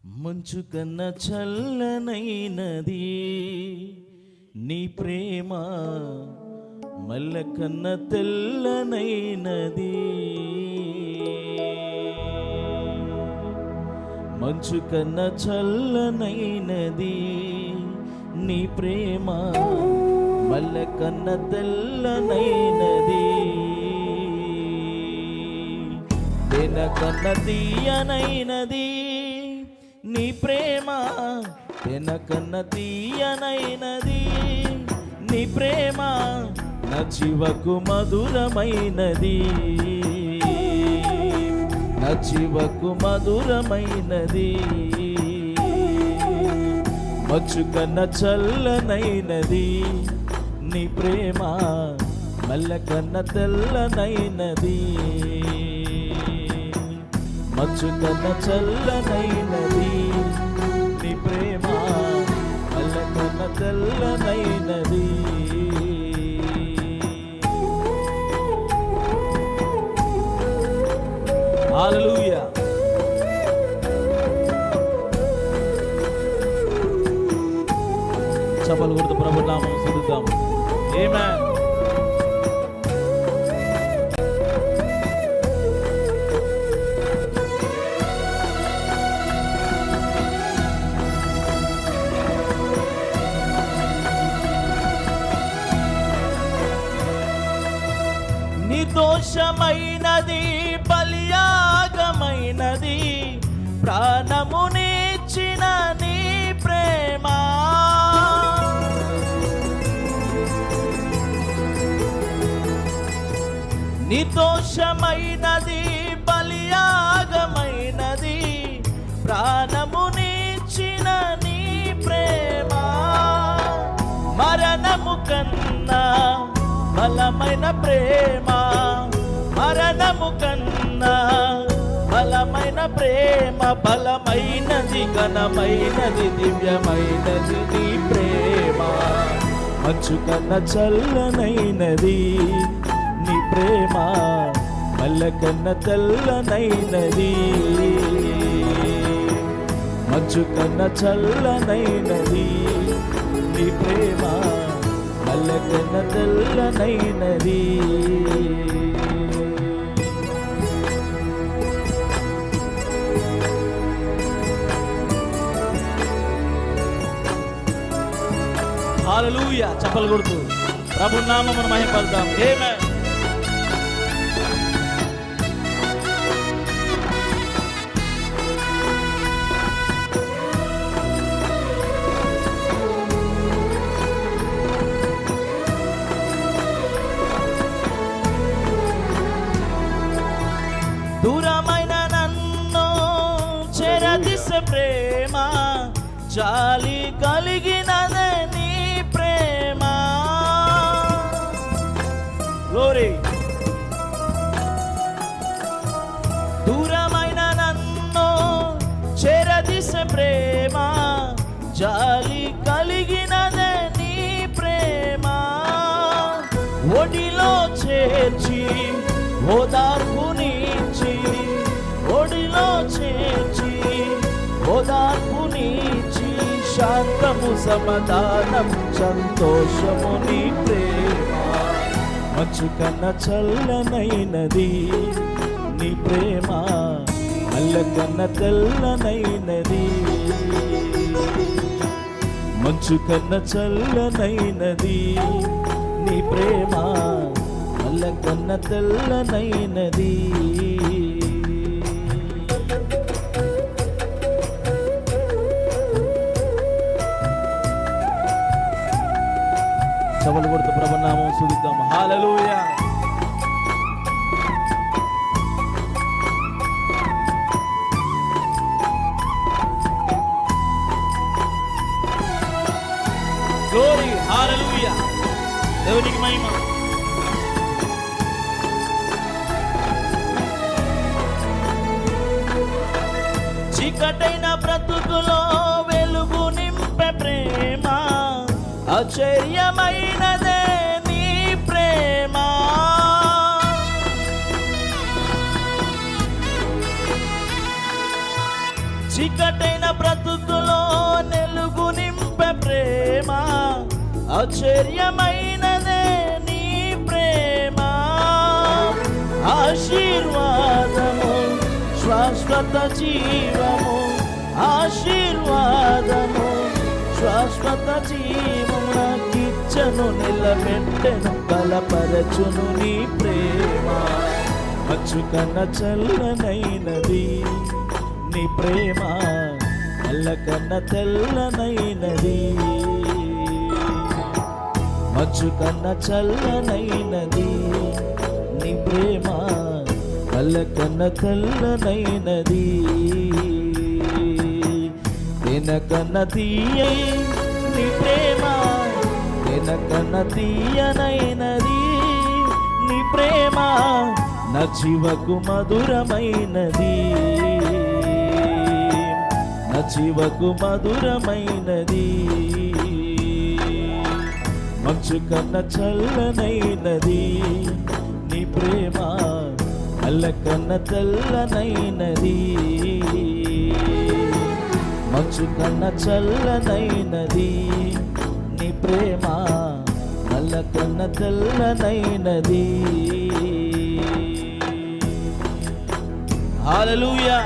మంచు కన్నా చల్లనైనది నీ ప్రేమ, మల్లె కన్నా తెల్లనైనది. మంచు కన్నా చల్లనైనది నీ ప్రేమ, మల్లె కన్నా తెల్లనైనది. తేనె కన్నా తీయనైనది నీ ప్రేమ, తేనె కన్నా తీయనైనది నీ ప్రేమ, నా జీవకు మధురమైనది, నా జీవకు మధురమైనది. మంచు కన్నా చల్లనైనది నీ ప్రేమ, మల్లె కన్నా తెల్లనైనది. మంచు కన్నా చల్లనైనది నీ ప్రేమ, మల్లె కన్నా తెల్లనైనది. హల్లెలూయా. చప్పలు కొడుతూ ప్రభు నామమును స్తుతిద్దాం. ఆమేన్. నిర్దోషమైనది బలియాగమైనది, ప్రాణమునిచ్చిన నీ ప్రేమ. నిర్దోషమైనది బలియాగమైనది, ప్రాణమునిచ్చిన నీ ప్రేమ. మరణము కన్నా బలమైన ప్రేమ, మరణము కన్నా బలమైన ప్రేమ. బలమైనది, ఘనమైనది, దివ్యమైనది నీ ప్రేమ. మంచు కన్నా చల్లనైనది నీ ప్రేమ, మల్లె కన్నా తెల్లనైనది. మంచు కన్నా చల్లనైనది నీ ప్రేమ, మల్లె కన్నా తెల్లనైనది. హల్లెలూయా. చప్పలు కొడుతూ ప్రభు నామమును మహిమపడదాం. ఆమేన్. దూరమైన నన్ను చెరదీసే ప్రేమ, జాలి కలిగినదే నీ ప్రేమ. గ్లోరీ. దూరమైన నన్ను చెరదీసే ప్రేమ, జాలి కలిగినదే నీ ప్రేమ. ఒడిలో చేర్చి ఓదార్పునిచ్చి, ఒడిలో చేర్చి ఓదార్పునిచ్చి, శాంతము సమాధానం సంతోషము నీ ప్రేమ. మంచు కన్నా చల్లనైనది నీ ప్రేమ, మల్లె కన్నా తెల్లనైనది. మంచు కన్నా చల్లనైనది నీ ప్రేమ, మల్లె కన్నా తెల్లనైనది. చప్పలు కొడుతూ ప్రభు నామమును స్తుతిద్దాం. హల్లెలూయా. గ్లోరీ. హల్లెలూయా. దేవునికి మహిమ. చీకటైన బ్రతుకులో వెలుగు నింపే ప్రేమ, ఆశ్చర్యమైనదే నీ ప్రేమ. చీకటైన బ్రతుకులో వెలుగు నింపే ప్రేమ, ఆశ్చర్యమైనదే నీ ప్రేమ. ఆశీర్వాదము శాశ్వత జీవము, ఆశీర్వాదము శాశ్వత జీవము. నాకిచ్చను నిలబెట్టెను బలపరచును నీ ప్రేమ. మంచు కన్న చల్లనైనది నీ ప్రేమ, నల్ల కన్న తెల్లనైనది. మంచు కన్న చల్లనైనది నీ ప్రేమ, నల్ల కన్న తెల్లనైనది. కన్న తీయ నీ ప్రేమ, కన్న తీయనైనది నీ ప్రేమ. నా జీవకు మధురమైనది, నా జీవకు మధురమైనది. మంచు కన్న చల్లనైనది నీ ప్రేమ, నల్ల కన్న తెల్లనైనది. మంచు కన్న చల్లనైనది నీ ప్రేమ, నల్ల కన్న తెల్లనైనది. హల్లెలూయా.